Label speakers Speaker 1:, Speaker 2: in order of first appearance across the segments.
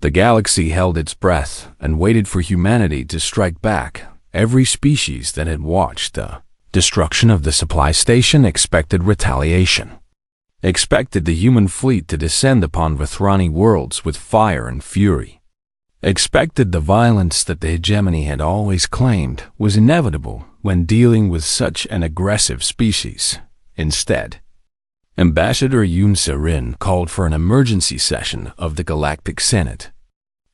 Speaker 1: The galaxy held its breath and waited for humanity to strike back. Every species that had watched the destruction of the supply station expected retaliation. Expected the human fleet to descend upon Vethrani worlds with fire and fury. Expected the violence that the hegemony had always claimed was inevitable when dealing with such an aggressive species. Instead, Ambassador Yoon Se-rin called for an emergency session of the Galactic Senate.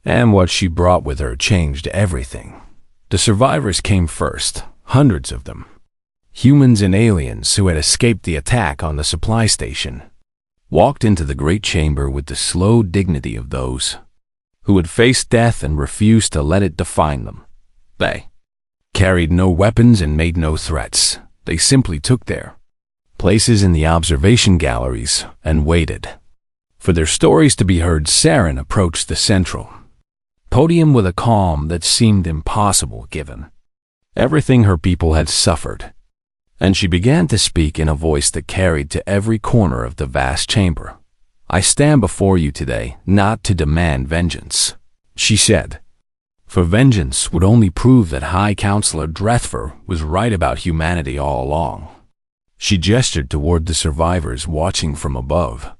Speaker 1: And what she brought with her changed everything. The survivors came first, hundreds of them. Humans and aliens who had escaped the attack on the supply station walked into the great chamber with the slow dignity of those who had faced death and refused to let it define them. They carried no weapons and made no threats. They simply took their places in the observation galleries and waited for their stories to be heard. Saren approached the central podium with a calm that seemed impossible given everything her people had suffered, and she began to speak in a voice that carried to every corner of the vast chamber. "I stand before you today not to demand vengeance," she said, "for vengeance would only prove that High Counselor Drethver was right about humanity all along." She gestured toward the survivors watching from above.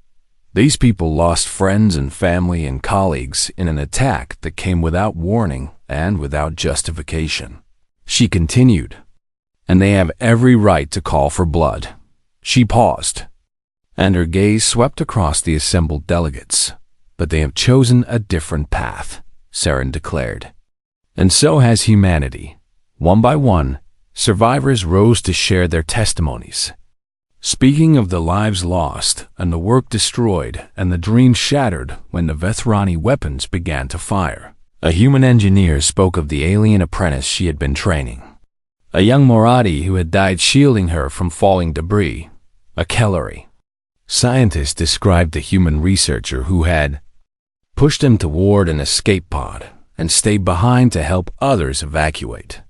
Speaker 1: These people lost friends and family and colleagues in an attack that came without warning and without justification. She continued, "And they have every right to call for blood." She paused, and her gaze swept across the assembled delegates. "But they have chosen a different path," Saren declared. "And so has humanity." One by one, survivors rose to share their testimonies, speaking of the lives lost and the work destroyed and the dreams shattered when the Vethrani weapons began to fire. A human engineer spoke of the alien apprentice she had been training, a young Moradi who had died shielding her from falling debris. A Kellari scientist described the human researcher who had pushed him toward an escape pod and stayed behind to help others evacuate.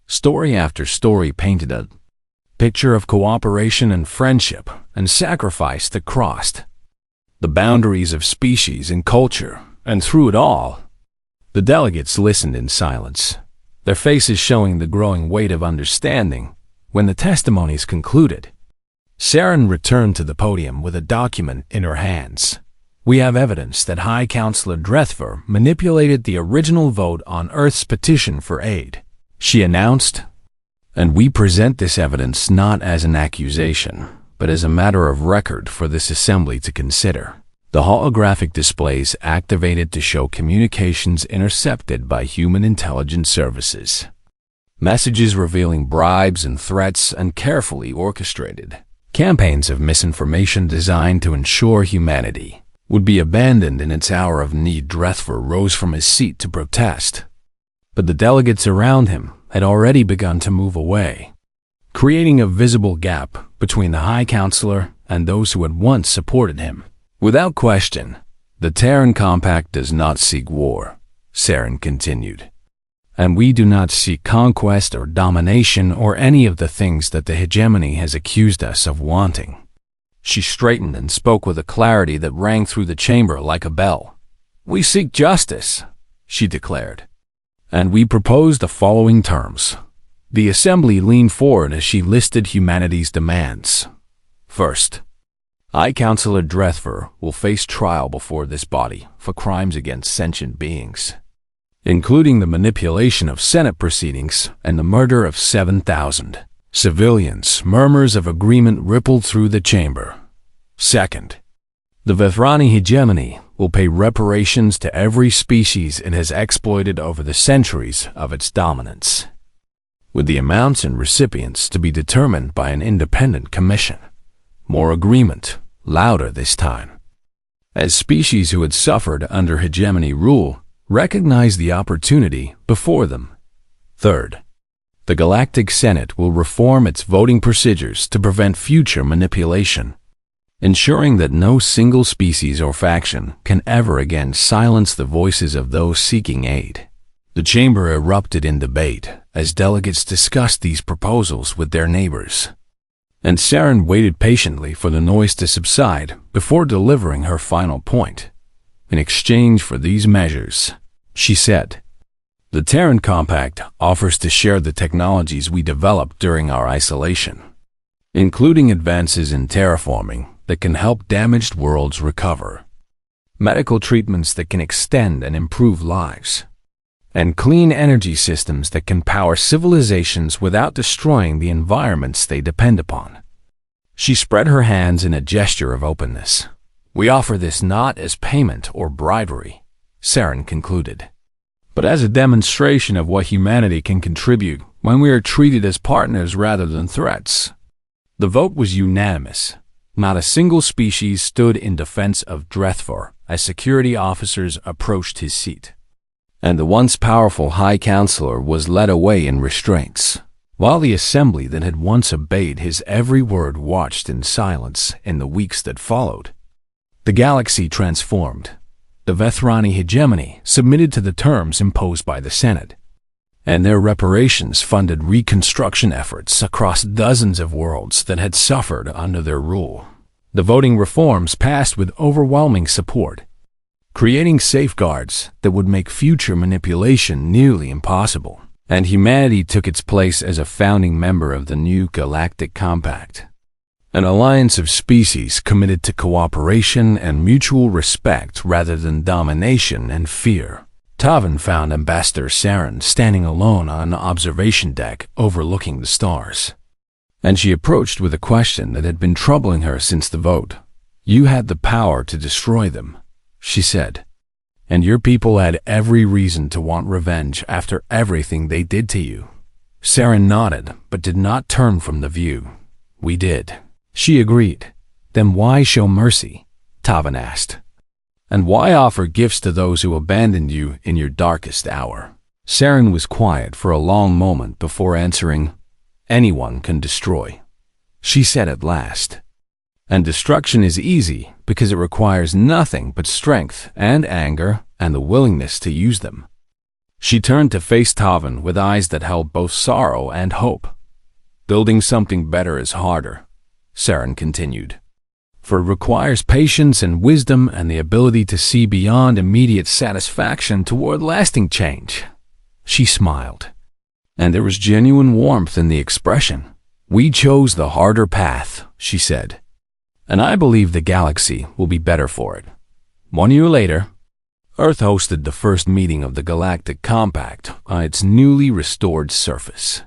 Speaker 1: Story after story painted a picture of cooperation and friendship and sacrifice that crossed the boundaries of species and culture, and through it all, the delegates listened in silence, their faces showing the growing weight of understanding. When the testimonies concluded, Saren returned to the podium with a document in her hands. "We have evidence that High Counselor Drethver manipulated the original vote on Earth's petition for aid," she announced, "and we present this evidence not as an accusation, but as a matter of record for this assembly to consider." The holographic displays activated to show communications intercepted by human intelligence services, messages revealing bribes and threats, and carefully orchestrated campaigns of misinformation designed to ensure humanity would be abandoned in its hour of need. Drethver rose from his seat to protest, but the delegates around him had already begun to move away, creating a visible gap between the High Counselor and those who had once supported him. "Without question, the Terran Compact does not seek war," Saren continued, "and we do not seek conquest or domination or any of the things that the hegemony has accused us of wanting." She straightened and spoke with a clarity that rang through the chamber like a bell. "We seek justice," she declared, "and we propose the following terms." The assembly leaned forward as she listed humanity's demands. First, High Counselor Drethver will face trial before this body for crimes against sentient beings, including the manipulation of Senate proceedings and the murder of 7,000 civilians. Murmurs of agreement rippled through the chamber. Second, the Vethrani hegemony will pay reparations to every species it has exploited over the centuries of its dominance, with the amounts and recipients to be determined by an independent commission. More agreement, louder this time, as species who had suffered under hegemony rule recognized the opportunity before them. Third, the Galactic Senate will reform its voting procedures to prevent future manipulation, ensuring that no single species or faction can ever again silence the voices of those seeking aid. The chamber erupted in debate as delegates discussed these proposals with their neighbors, and Saren waited patiently for the noise to subside before delivering her final point. In exchange for these measures, she said, the Terran Compact offers to share the technologies we developed during our isolation, including advances in terraforming that can help damaged worlds recover, medical treatments that can extend and improve lives, and clean energy systems that can power civilizations without destroying the environments they depend upon. She spread her hands in a gesture of openness. We offer this not as payment or bribery, Saren concluded, but as a demonstration of what humanity can contribute when we are treated as partners rather than threats. The vote was unanimous. Not a single species stood in defense of Drethvor as security officers approached his seat, and the once powerful High Counselor was led away in restraints, while the assembly that had once obeyed his every word watched in silence in the weeks that followed. The galaxy transformed. The Vethrani hegemony submitted to the terms imposed by the Senate, and their reparations funded reconstruction efforts across dozens of worlds that had suffered under their rule. The voting reforms passed with overwhelming support, creating safeguards that would make future manipulation nearly impossible, and humanity took its place as a founding member of the new Galactic Compact, an alliance of species committed to cooperation and mutual respect rather than domination and fear. Tavan found Ambassador Saren standing alone on an observation deck overlooking the stars, and she approached with a question that had been troubling her since the vote. You had the power to destroy them, she said, and your people had every reason to want revenge after everything they did to you. Saren nodded, but did not turn from the view. We did, she agreed. Then why show mercy? Tavan asked. And why offer gifts to those who abandoned you in your darkest hour? Saren was quiet for a long moment before answering. Anyone can destroy, she said at last. And destruction is easy because it requires nothing but strength and anger and the willingness to use them. She turned to face Tavan with eyes that held both sorrow and hope. Building something better is harder, Saren continued, for it requires patience and wisdom and the ability to see beyond immediate satisfaction toward lasting change. She smiled, and there was genuine warmth in the expression. We chose the harder path, she said, and I believe the galaxy will be better for it. 1 year later, Earth hosted the first meeting of the Galactic Compact on its newly restored surface,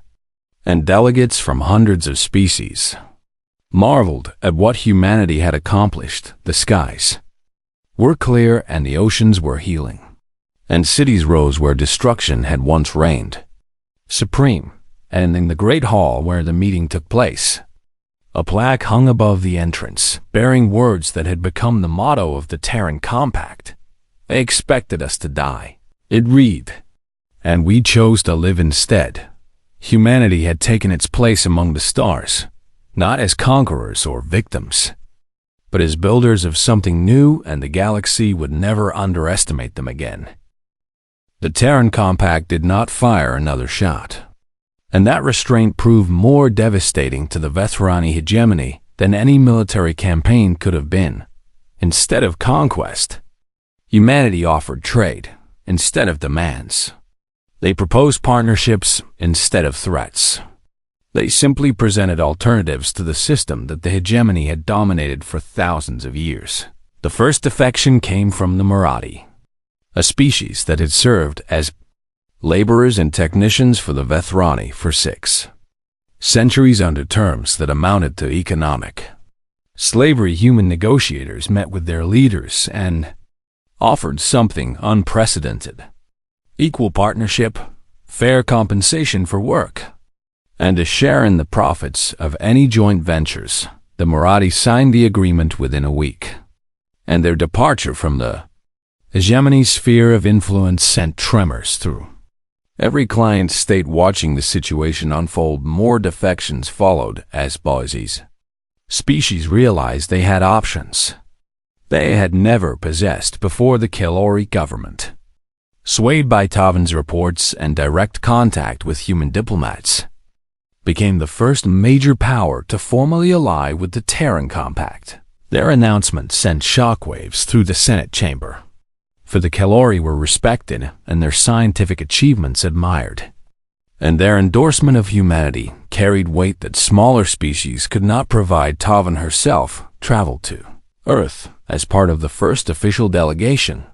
Speaker 1: and delegates from hundreds of species marveled at what humanity had accomplished. The skies were clear and the oceans were healing, and cities rose where destruction had once reigned supreme. And in the great hall where the meeting took place, a plaque hung above the entrance, bearing words that had become the motto of the Terran Compact. They expected us to die. It read, and we chose to live instead. Humanity had taken its place among the stars, not as conquerors or victims, but as builders of something new, and the galaxy would never underestimate them again. The Terran Compact did not fire another shot, and that restraint proved more devastating to the Vethrani hegemony than any military campaign could have been. Instead of conquest, humanity offered trade instead of demands. They proposed partnerships instead of threats. They simply presented alternatives to the system that the hegemony had dominated for thousands of years. The first defection came from the Marathi, a species that had served as laborers and technicians for the Vethrani for 6 centuries under terms that amounted to economic slavery. Human negotiators met with their leaders and offered something unprecedented: equal partnership, fair compensation for work, and a share in the profits of any joint ventures. The Marathi signed the agreement within a week, and their departure from the hegemony sphere of influence sent tremors through every client state watching the situation unfold. More defections followed as Boise's species realized they had options they had never possessed before. The Kelori government, swayed by Tavan's reports and direct contact with human diplomats, became the first major power to formally ally with the Terran Compact. Their announcement sent shockwaves through the Senate chamber. for the Kalori were respected and their scientific achievements admired. And their endorsement of humanity carried weight that smaller species could not provide. Tavan herself traveled to Earth as part of the first official delegation,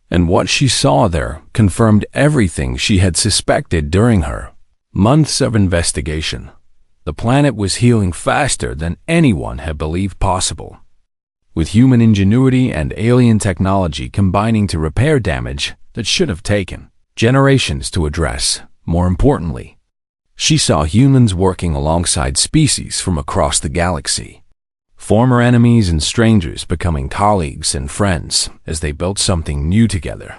Speaker 1: and what she saw there confirmed everything she had suspected during her months of investigation. The planet was healing faster than anyone had believed possible, with human ingenuity and alien technology combining to repair damage that should have taken generations to address. More importantly, she saw humans working alongside species from across the galaxy, former enemies and strangers becoming colleagues and friends as they built something new together.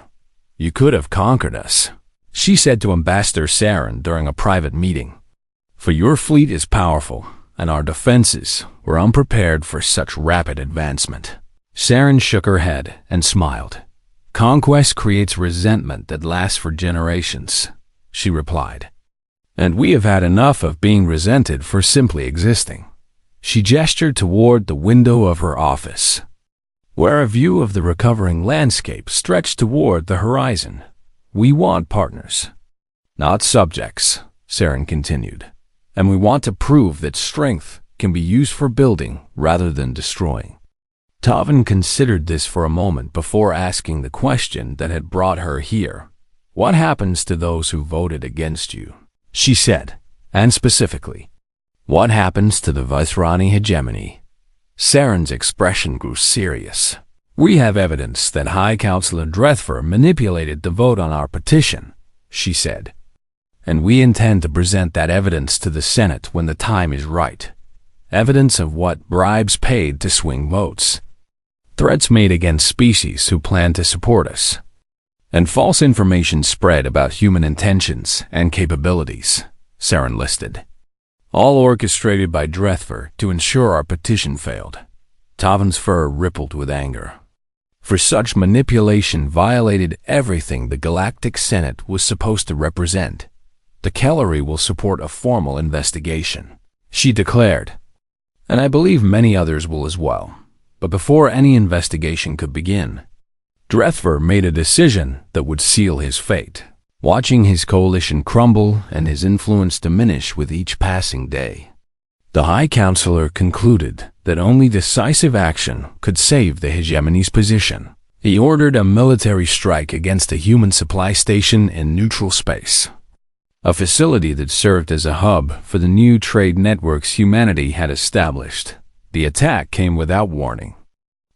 Speaker 1: "You could have conquered us," she said to Ambassador Saren during a private meeting. "For your fleet is powerful, and our defenses were unprepared for such rapid advancement." Saren shook her head and smiled. "Conquest creates resentment that lasts for generations," she replied. "And we have had enough of being resented for simply existing." She gestured toward the window of her office, where a view of the recovering landscape stretched toward the horizon. "We want partners, not subjects," Saren continued. "And we want to prove that strength can be used for building rather than destroying." Tavan considered this for a moment before asking the question that had brought her here. "What happens to those who voted against you?" she said, "and specifically, what happens to the Vysrani hegemony?" Saren's expression grew serious. "We have evidence that High Counselor Drethfer manipulated the vote on our petition," she said, "and we intend to present that evidence to the Senate when the time is right. Evidence of what bribes paid to swing votes, threats made against species who plan to support us, and false information spread about human intentions and capabilities," Saren listed. "All orchestrated by Drethfer to ensure our petition failed." Tavan's fur rippled with anger. For such manipulation violated everything the Galactic Senate was supposed to represent. "The Kellery will support a formal investigation," she declared, "and I believe many others will as well." But before any investigation could begin, Drethfer made a decision that would seal his fate, watching his coalition crumble and his influence diminish with each passing day. The High Counselor concluded that only decisive action could save the hegemony's position. He ordered a military strike against a human supply station in neutral space, a facility that served as a hub for the new trade networks humanity had established. The attack came without warning.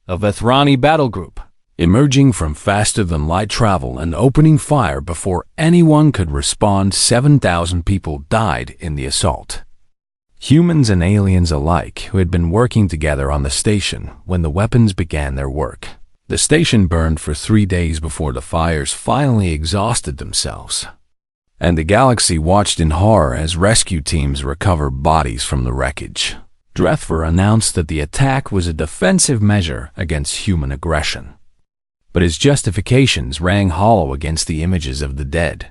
Speaker 1: A Vethrani battle group, emerging from faster-than-light travel and opening fire before anyone could respond. 7,000 people died in the assault. Humans and aliens alike who had been working together on the station when the weapons began their work. The station burned for 3 days before the fires finally exhausted themselves, and the galaxy watched in horror as rescue teams recovered bodies from the wreckage. Drethfer announced that the attack was a defensive measure against human aggression, but his justifications rang hollow against the images of the dead.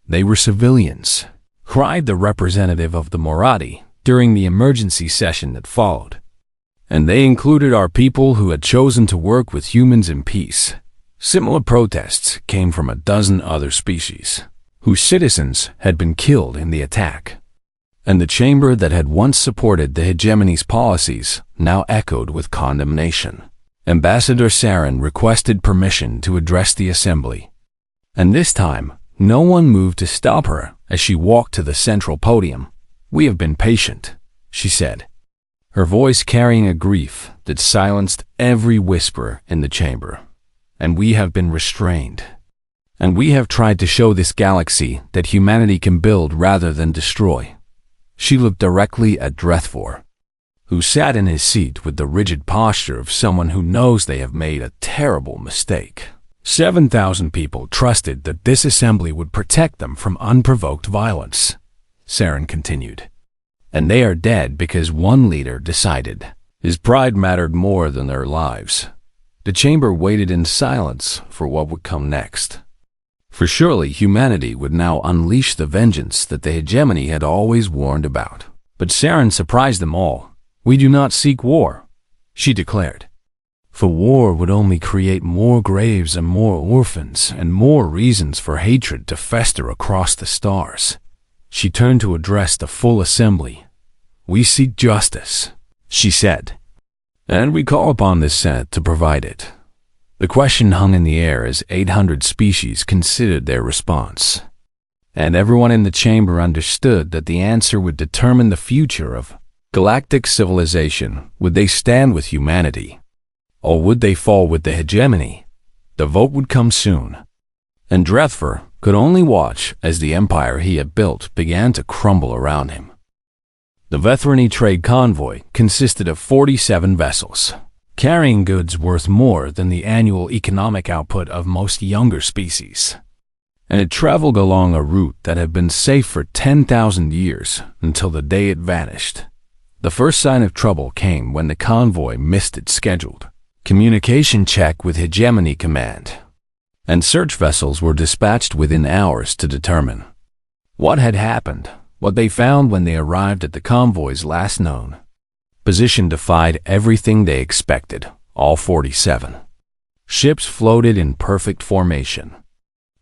Speaker 1: "They were civilians," cried the representative of the Moradi during the emergency session that followed. "And they included our people who had chosen to work with humans in peace." Similar protests came from a dozen other species, whose citizens had been killed in the attack. And the chamber that had once supported the hegemony's policies now echoed with condemnation. Ambassador Saren requested permission to address the assembly, and this time no one moved to stop her as she walked to the central podium. "We have been patient," she said, her voice carrying a grief that silenced every whisper in the chamber. "And we have been restrained. And we have tried to show this galaxy that humanity can build rather than destroy." She looked directly at Drethfer, who sat in his seat with the rigid posture of someone who knows they have made a terrible mistake. 7,000 people trusted that this assembly would protect them from unprovoked violence, Saren continued. "And they are dead because one leader decided his pride mattered more than their lives." The chamber waited in silence for what would come next. For surely humanity would now unleash the vengeance that the hegemony had always warned about. But Saren surprised them all. "We do not seek war," she declared. For war would only create more graves and more orphans and more reasons for hatred to fester across the stars. She turned to address the full assembly. "We seek justice," she said, "and we call upon this Senate to provide it." The question hung in the air as 800 species considered their response. And everyone in the chamber understood that the answer would determine the future of galactic civilization. Would they stand with humanity, or would they fall with the hegemony? The vote would come soon, and Drethver could only watch as the empire he had built began to crumble around him. The Vethrani trade convoy consisted of 47 vessels, carrying goods worth more than the annual economic output of most younger species. And it traveled along a route that had been safe for 10,000 years until the day it vanished. The first sign of trouble came when the convoy missed its scheduled communication check with Hegemony Command, and search vessels were dispatched within hours to determine what had happened. What they found when they arrived at the convoy's last known position defied everything they expected. All 47 ships floated in perfect formation,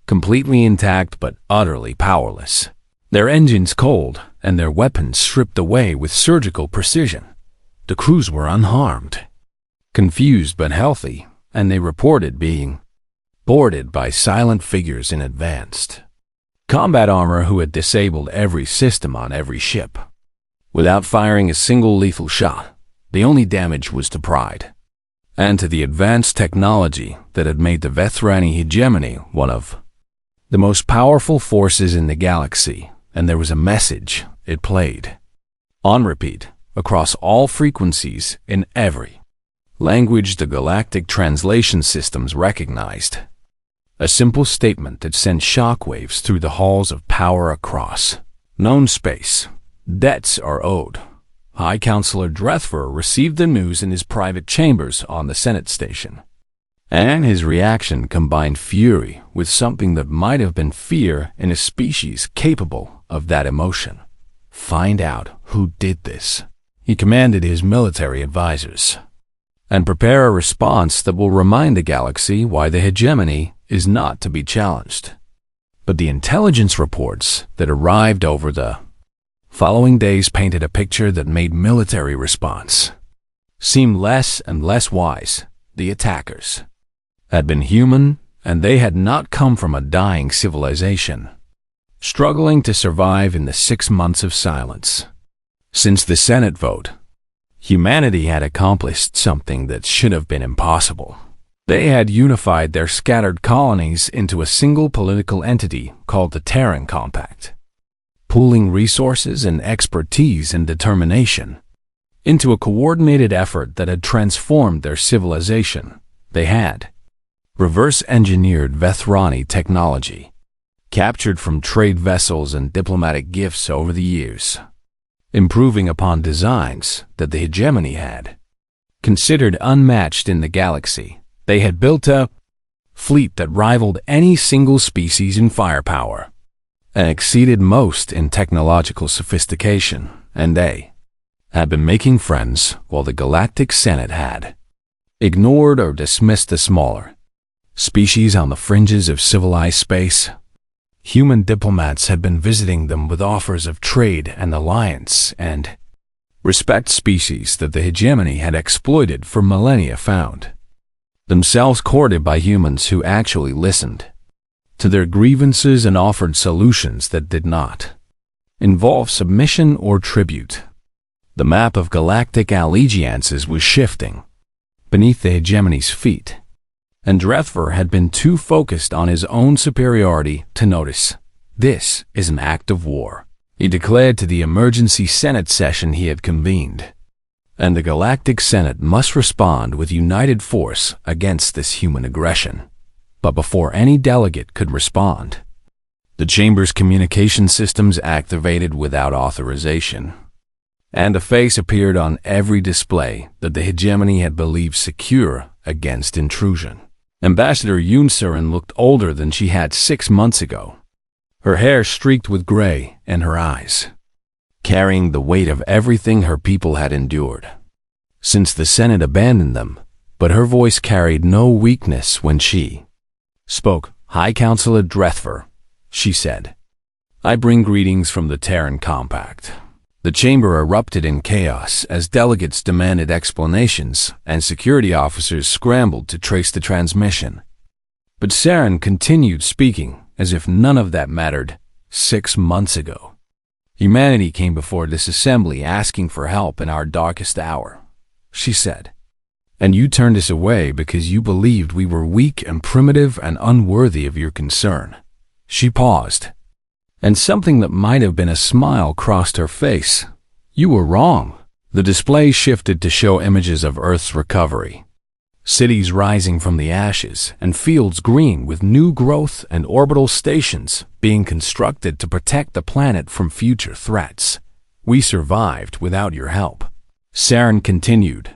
Speaker 1: completely intact but utterly powerless, their engines cold and their weapons stripped away with surgical precision. The crews were unharmed, confused but healthy, and they reported being boarded by silent figures in advanced combat armor who had disabled every system on every ship. Without firing a single lethal shot, the only damage was to pride, and to the advanced technology that had made the Vethrani hegemony one of the most powerful forces in the galaxy. And there was a message it played on repeat across all frequencies in every language the galactic translation systems recognized. A simple statement that sent shockwaves through the halls of power across known space. Debts are owed. High Counselor Drethver received the news in his private chambers on the Senate station, and his reaction combined fury with something that might have been fear in a species capable of that emotion. "Find out who did this," he commanded his military advisors, "and prepare a response that will remind the galaxy why the hegemony is not to be challenged." But the intelligence reports that arrived over the following days painted a picture that made military response seem less and less wise. The attackers had been human, and they had not come from a dying civilization, struggling to survive in the 6 months of silence. Since the Senate vote, humanity had accomplished something that should have been impossible. They had unified their scattered colonies into a single political entity called the Terran Compact, pooling resources and expertise and determination into a coordinated effort that had transformed their civilization. They had reverse-engineered Vethrani technology, captured from trade vessels and diplomatic gifts over the years, improving upon designs that the hegemony had considered unmatched in the galaxy. They had built a fleet that rivaled any single species in firepower and exceeded most in technological sophistication, and they had been making friends while the Galactic Senate had ignored or dismissed the smaller species on the fringes of civilized space. Human diplomats had been visiting them with offers of trade and alliance and respect. Species that the hegemony had exploited for millennia found themselves courted by humans who actually listened to their grievances and offered solutions that did not involve submission or tribute. The map of galactic allegiances was shifting beneath the hegemony's feet, and Drethver had been too focused on his own superiority to notice. "This is an act of war," he declared to the emergency Senate session he had convened, "and the Galactic Senate must respond with united force against this human aggression." But before any delegate could respond, the chamber's communication systems activated without authorization, and a face appeared on every display that the hegemony had believed secure against intrusion. Ambassador Yunsurin looked older than she had 6 months ago, her hair streaked with gray and her eyes carrying the weight of everything her people had endured since the Senate abandoned them. but her voice carried no weakness when she spoke. "High Counselor Drethver," she said, "I bring greetings from the Terran Compact." The chamber erupted in chaos as delegates demanded explanations and security officers scrambled to trace the transmission. But Saren continued speaking as if none of that mattered. 6 months ago, humanity came before this assembly asking for help in our darkest hour, she said. And you turned us away because you believed we were weak and primitive and unworthy of your concern. She paused, and something that might have been a smile crossed her face. You were wrong. The display shifted to show images of Earth's recovery. Cities rising from the ashes and fields green with new growth and orbital stations being constructed to protect the planet from future threats. We survived without your help, Saren continued.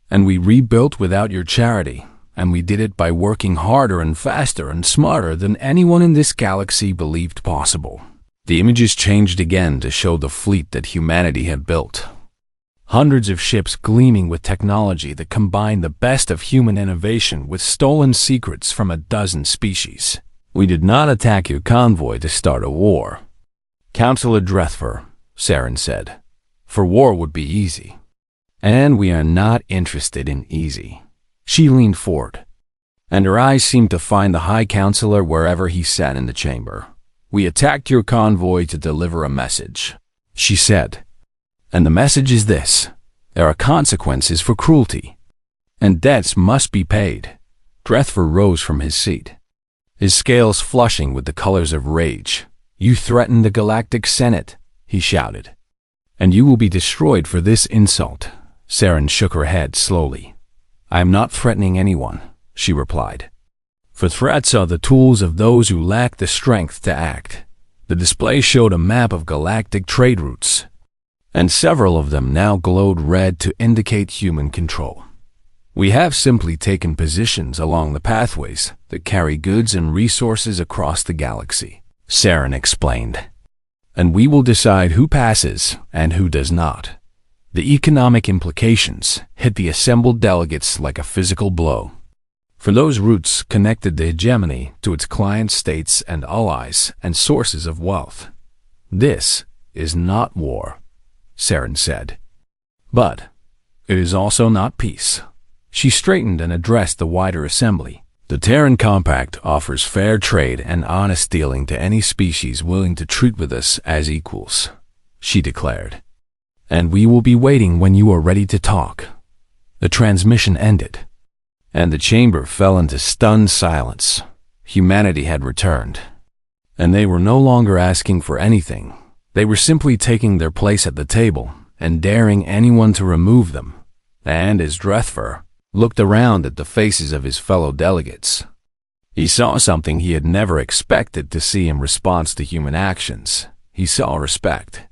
Speaker 1: And we rebuilt without your charity, and we did it by working harder and faster and smarter than anyone in this galaxy believed possible. The images changed again to show the fleet that humanity had built. Hundreds of ships gleaming with technology that combined the best of human innovation with stolen secrets from a dozen species. We did not attack your convoy to start a war, Counselor Drethver, Saren said, for war would be easy. And we are not interested in easy. She leaned forward, and her eyes seemed to find the High Counselor wherever he sat in the chamber. We attacked your convoy to deliver a message, she said. And the message is this: there are consequences for cruelty, and debts must be paid. Drethver rose from his seat, his scales flushing with the colors of rage. You threatened the Galactic Senate, he shouted, and you will be destroyed for this insult. Saren shook her head slowly. I am not threatening anyone, she replied. For threats are the tools of those who lack the strength to act. The display showed a map of galactic trade routes, and several of them now glowed red to indicate human control. We have simply taken positions along the pathways that carry goods and resources across the galaxy, Saren explained. And we will decide who passes and who does not. The economic implications hit the assembled delegates like a physical blow. For those routes connected the hegemony to its client states and allies and sources of wealth. This is not war, Saren said. But it is also not peace. She straightened and addressed the wider assembly. The Terran Compact offers fair trade and honest dealing to any species willing to treat with us as equals, she declared. And we will be waiting when you are ready to talk. The transmission ended, and the chamber fell into stunned silence. Humanity had returned, and they were no longer asking for anything. They were simply taking their place at the table and daring anyone to remove them. And as Drethver looked around at the faces of his fellow delegates, he saw something he had never expected to see in response to human actions. He saw respect.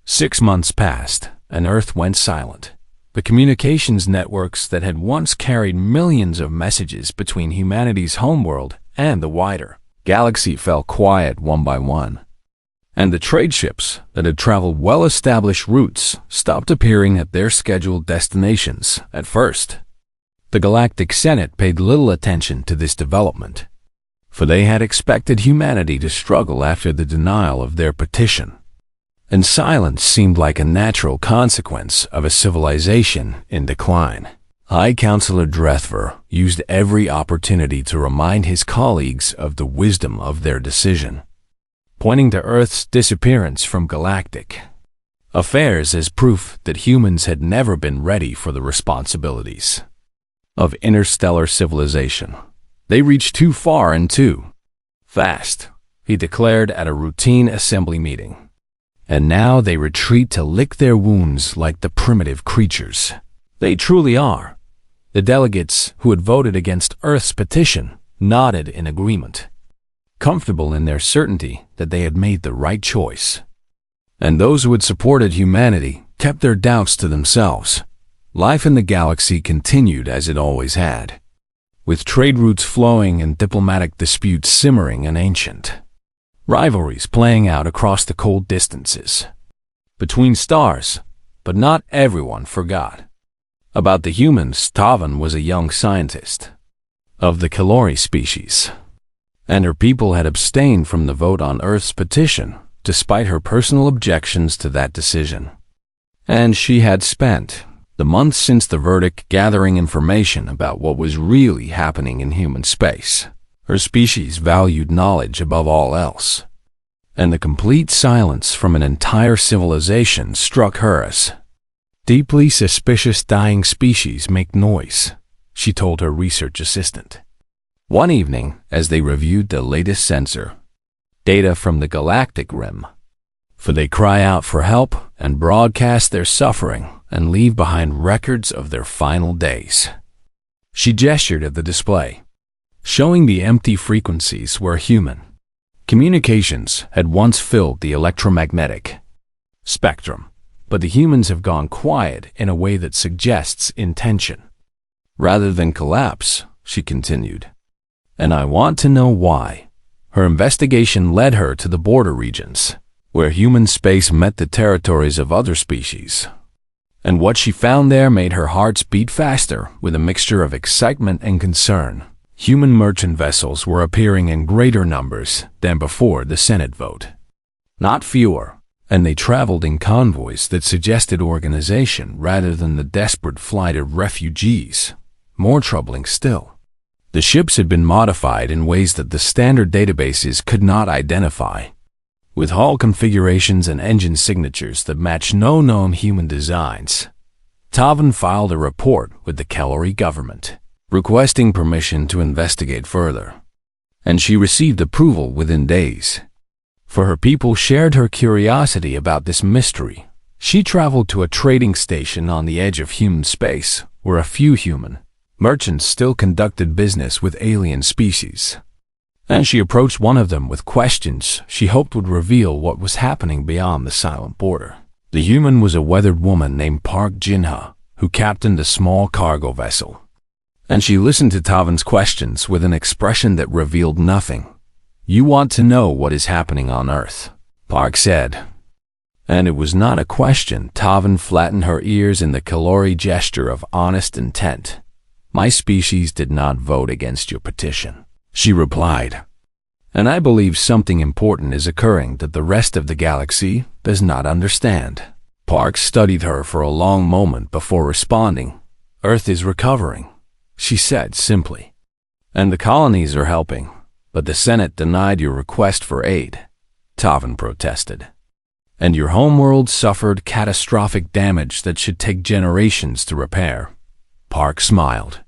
Speaker 1: 6 months passed, and Earth went silent. The communications networks that had once carried millions of messages between humanity's homeworld and the wider galaxy fell quiet one by one. And the trade ships that had traveled well-established routes stopped appearing at their scheduled destinations at first. The Galactic Senate paid little attention to this development, for they had expected humanity to struggle after the denial of their petition. And silence seemed like a natural consequence of a civilization in decline. High Counselor Drethver used every opportunity to remind his colleagues of the wisdom of their decision, pointing to Earth's disappearance from galactic affairs as proof that humans had never been ready for the responsibilities of interstellar civilization. They reached too far and too fast, he declared at a routine assembly meeting. And now they retreat to lick their wounds like the primitive creatures they truly are. The delegates who had voted against Earth's petition nodded in agreement, comfortable in their certainty that they had made the right choice. And those who had supported humanity kept their doubts to themselves. Life in the galaxy continued as it always had, with trade routes flowing and diplomatic disputes simmering and ancient rivalries playing out across the cold distances between stars. But not everyone forgot. About the humans, Tavan was a young scientist of the Kalori species, and her people had abstained from the vote on Earth's petition, despite her personal objections to that decision. And she had spent the months since the verdict gathering information about what was really happening in human space. Her species valued knowledge above all else, and the complete silence from an entire civilization struck her as deeply suspicious. Dying species make noise, she told her research assistant. One evening, as they reviewed the latest sensor data from the Galactic Rim, for they cry out for help and broadcast their suffering and leave behind records of their final days. She gestured at the display, showing the empty frequencies where human communications had once filled the electromagnetic spectrum, but the humans have gone quiet in a way that suggests intention rather than collapse, she continued. And I want to know why. Her investigation led her to the border regions, where human space met the territories of other species. And what she found there made her hearts beat faster with a mixture of excitement and concern. Human merchant vessels were appearing in greater numbers than before the Senate vote, not fewer, and they traveled in convoys that suggested organization rather than the desperate flight of refugees. More troubling still, the ships had been modified in ways that the standard databases could not identify, with hull configurations and engine signatures that match no known human designs. Tavan filed a report with the Kalori government, requesting permission to investigate further, and she received approval within days. For her people shared her curiosity about this mystery. She traveled to a trading station on the edge of human space, where a few human merchants still conducted business with alien species. And she approached one of them with questions she hoped would reveal what was happening beyond the silent border. The human was a weathered woman named Park Jinha, who captained a small cargo vessel. And she listened to Tavan's questions with an expression that revealed nothing. You want to know what is happening on Earth, Park said. And it was not a question. Tavan flattened her ears in the Kalori gesture of honest intent. My species did not vote against your petition, she replied. And I believe something important is occurring that the rest of the galaxy does not understand. Park studied her for a long moment before responding. Earth is recovering, she said simply. And the colonies are helping, but the Senate denied your request for aid, Tavan protested. And your homeworld suffered catastrophic damage that should take generations to repair. Park smiled,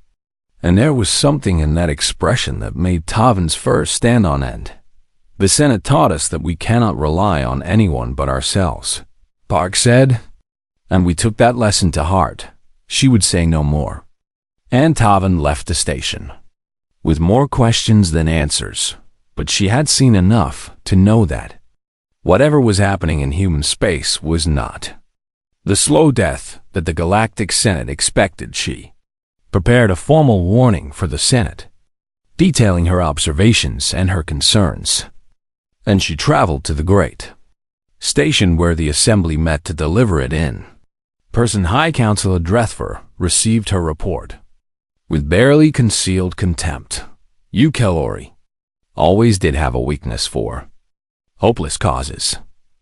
Speaker 1: and there was something in that expression that made Tavan's fur stand on end. The Senate taught us that we cannot rely on anyone but ourselves, Park said, and we took that lesson to heart. She would say no more. And Tavan left the station, with more questions than answers, but she had seen enough to know that whatever was happening in human space was not the slow death that the Galactic Senate expected. She prepared a formal warning for the Senate, detailing her observations and her concerns. And she traveled to the great station where the assembly met to deliver it in person. High Councilor Drethver received her report with barely concealed contempt. You Kalori always did have a weakness for hopeless causes,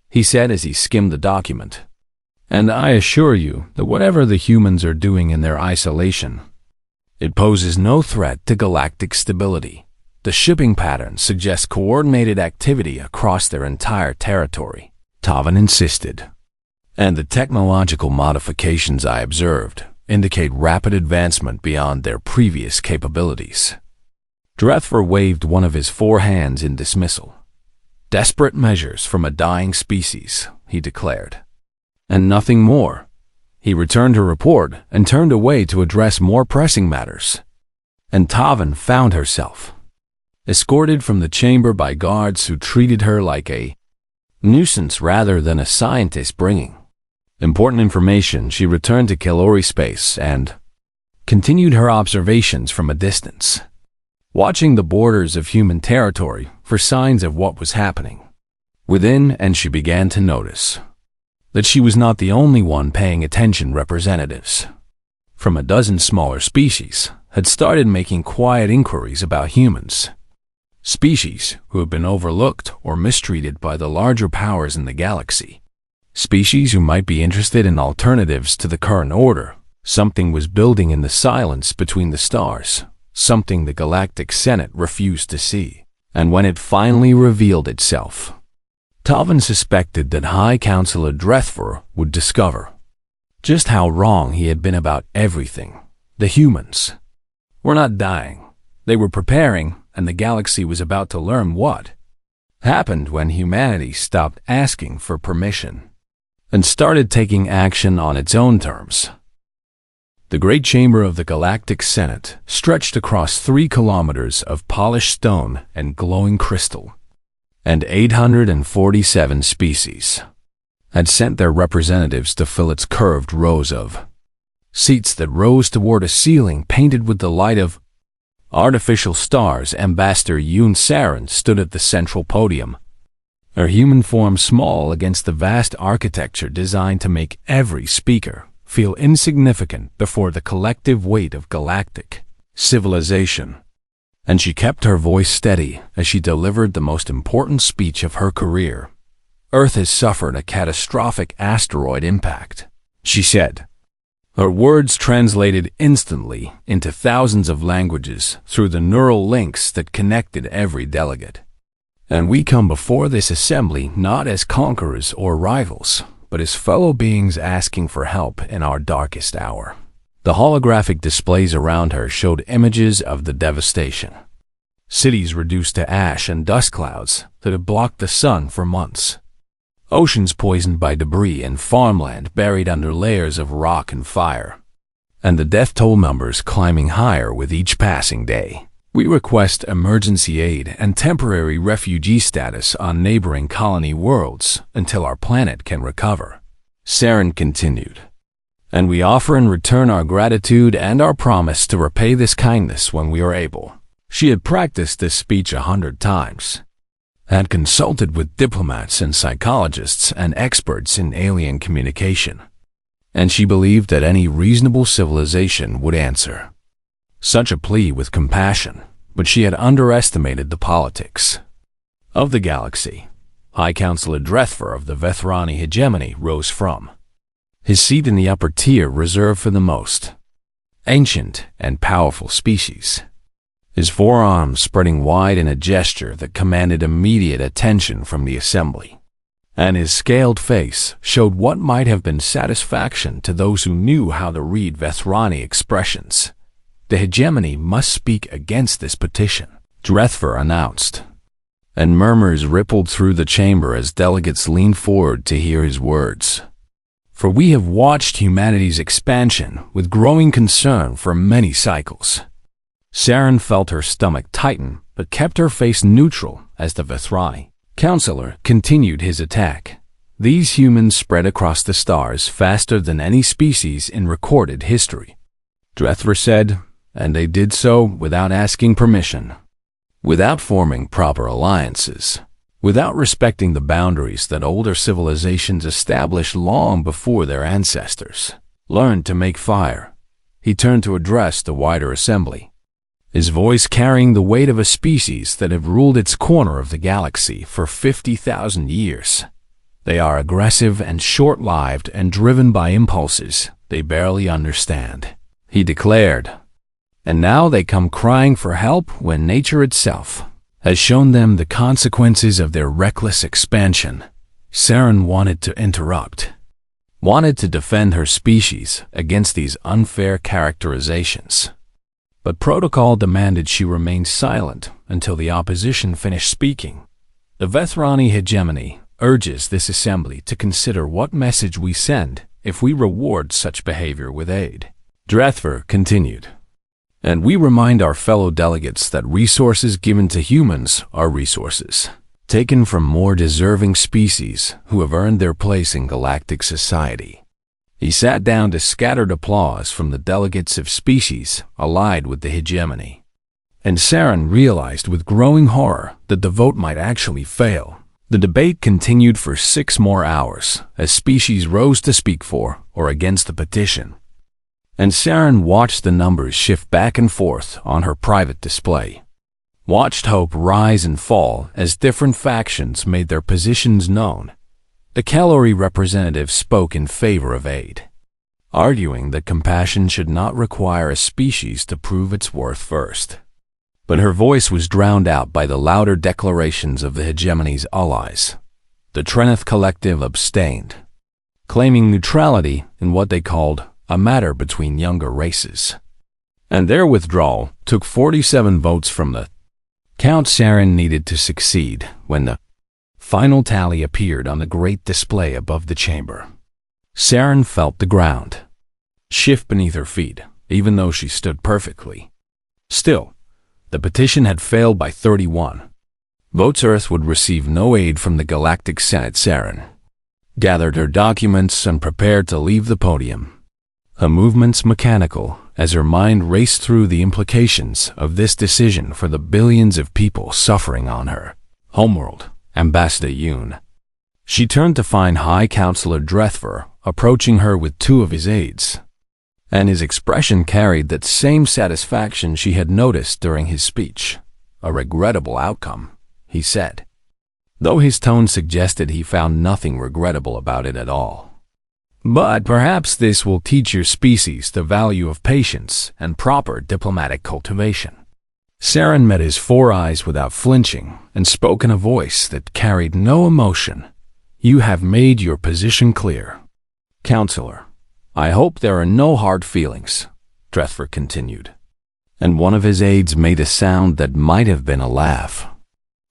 Speaker 1: he said as he skimmed the document. And I assure you that whatever the humans are doing in their isolation, it poses no threat to galactic stability. The shipping patterns suggest coordinated activity across their entire territory, Tavan insisted. And the technological modifications I observed indicate rapid advancement beyond their previous capabilities. Drethver waved one of his 4 hands in dismissal. Desperate measures from a dying species, he declared. And nothing more. He returned her report and turned away to address more pressing matters. And Tavan found herself escorted from the chamber by guards who treated her like a nuisance rather than a scientist bringing important information. She returned to Kalori space and continued her observations from a distance, watching the borders of human territory for signs of what was happening within. And she began to notice that she was not the only one paying attention. Representatives from a dozen smaller species, had started making quiet inquiries about humans. Species who have been overlooked or mistreated by the larger powers in the galaxy. Species who might be interested in alternatives to the current order. Something was building in the silence between the stars, something the Galactic Senate refused to see. And when it finally revealed itself, Talvin suspected that High Counselor Drethver would discover just how wrong he had been about everything. The humans were not dying. They were preparing, and the galaxy was about to learn what happened when humanity stopped asking for permission and started taking action on its own terms. The great chamber of the Galactic Senate stretched across 3 kilometers of polished stone and glowing crystal, and 847 species had sent their representatives to fill its curved rows of seats that rose toward a ceiling painted with the light of artificial stars. Ambassador Yoon Saren stood at the central podium, her human form small against the vast architecture designed to make every speaker feel insignificant before the collective weight of galactic civilization. And she kept her voice steady as she delivered the most important speech of her career. Earth has suffered a catastrophic asteroid impact, she said. Her words translated instantly into thousands of languages through the neural links that connected every delegate. And we come before this assembly not as conquerors or rivals, but as fellow beings asking for help in our darkest hour. The holographic displays around her showed images of the devastation. Cities reduced to ash and dust clouds that had blocked the sun for months. Oceans poisoned by debris and farmland buried under layers of rock and fire. And the death toll numbers climbing higher with each passing day. We request emergency aid and temporary refugee status on neighboring colony worlds until our planet can recover, Saren continued. And we offer in return our gratitude and our promise to repay this kindness when we are able. She had practiced this speech 100 times, had consulted with diplomats and psychologists and experts in alien communication, and she believed that any reasonable civilization would answer such a plea with compassion, but she had underestimated the politics of the galaxy. High Counselor Drethver of the Vethrani hegemony rose from his seat in the upper tier reserved for the most ancient and powerful species, his forearms spreading wide in a gesture that commanded immediate attention from the assembly, and his scaled face showed what might have been satisfaction to those who knew how to read Vethrani expressions. The hegemony must speak against this petition, Drethver announced, and murmurs rippled through the chamber as delegates leaned forward to hear his words. For we have watched humanity's expansion with growing concern for many cycles. Saren felt her stomach tighten, but kept her face neutral as the Vethrani counselor continued his attack. These humans spread across the stars faster than any species in recorded history, Drethver said, and they did so without asking permission, without forming proper alliances, without respecting the boundaries that older civilizations established long before their ancestors learned to make fire. He turned to address the wider assembly, his voice carrying the weight of a species that have ruled its corner of the galaxy for 50,000 years. They are aggressive and short-lived and driven by impulses they barely understand, he declared. And now they come crying for help when nature itself has shown them the consequences of their reckless expansion. Saren wanted to interrupt, wanted to defend her species against these unfair characterizations. But protocol demanded she remain silent until the opposition finished speaking. The Vethrani hegemony urges this assembly to consider what message we send if we reward such behavior with aid, Drethver continued. And we remind our fellow delegates that resources given to humans are resources taken from more deserving species who have earned their place in galactic society. He sat down to scattered applause from the delegates of species allied with the hegemony. And Saren realized with growing horror that the vote might actually fail. The debate continued for 6 more hours as species rose to speak for or against the petition. And Saren watched the numbers shift back and forth on her private display. Watched hope rise and fall as different factions made their positions known. The Calorie representative spoke in favor of aid, arguing that compassion should not require a species to prove its worth first. But her voice was drowned out by the louder declarations of the hegemony's allies. The Treneth Collective abstained, claiming neutrality in what they called a matter between younger races. And their withdrawal took 47 votes from the count Saren needed to succeed when the final tally appeared on the great display above the chamber. Saren felt the ground shift beneath her feet, even though she stood perfectly. Still, the petition had failed by 31 votes. Earth would receive no aid from the Galactic Senate. Saren gathered her documents and prepared to leave the podium. Her movements mechanical as her mind raced through the implications of this decision for the billions of people suffering on her homeworld, Ambassador Yoon. She turned to find High Counselor Drethver approaching her with two of his aides, and his expression carried that same satisfaction she had noticed during his speech. A regrettable outcome, he said, though his tone suggested he found nothing regrettable about it at all. But perhaps this will teach your species the value of patience and proper diplomatic cultivation. Saren met his four eyes without flinching and spoke in a voice that carried no emotion. You have made your position clear, Counselor. I hope there are no hard feelings, Drethver continued. And one of his aides made a sound that might have been a laugh.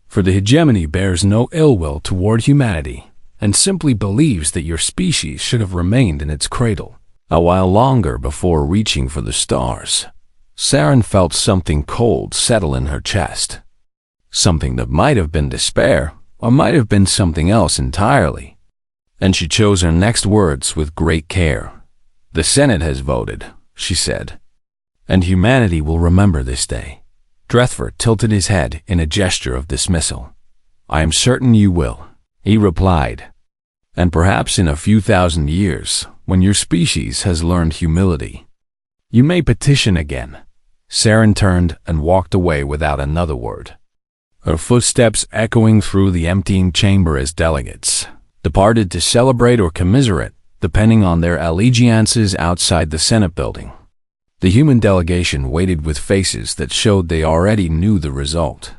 Speaker 1: For the hegemony bears no ill will toward humanity, and simply believes that your species should have remained in its cradle a while longer before reaching for the stars. Saren felt something cold settle in her chest. Something that might have been despair, or might have been something else entirely. And she chose her next words with great care. The Senate has voted, she said, and humanity will remember this day. Drethver tilted his head in a gesture of dismissal. I am certain you will, he replied. And perhaps in a few thousand years, when your species has learned humility, you may petition again. Saren turned and walked away without another word, her footsteps echoing through the emptying chamber as delegates departed to celebrate or commiserate, depending on their allegiances outside the Senate building. The human delegation waited with faces that showed they already knew the result,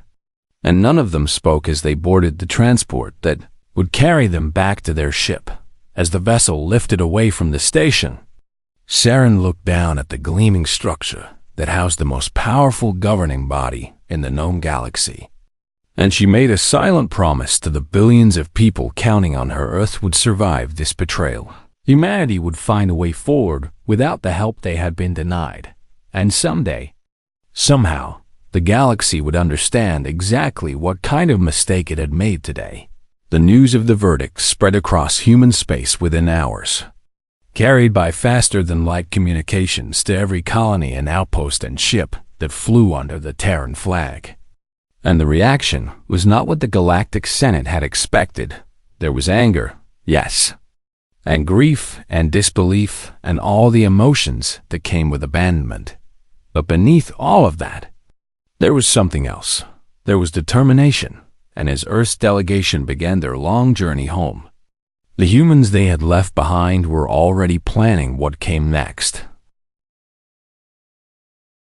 Speaker 1: and none of them spoke as they boarded the transport that would carry them back to their ship. As the vessel lifted away from the station, Saren looked down at the gleaming structure that housed the most powerful governing body in the known galaxy, and she made a silent promise to the billions of people counting on her. Earth would survive this betrayal. Humanity would find a way forward without the help they had been denied, and someday, somehow, the galaxy would understand exactly what kind of mistake it had made today. The news of the verdict spread across human space within hours, carried by faster-than-light communications to every colony and outpost and ship that flew under the Terran flag. And the reaction was not what the Galactic Senate had expected. There was anger, yes, and grief and disbelief and all the emotions that came with abandonment. But beneath all of that, there was something else. There was determination. And as Earth's delegation began their long journey home, the humans they had left behind were already planning what came next.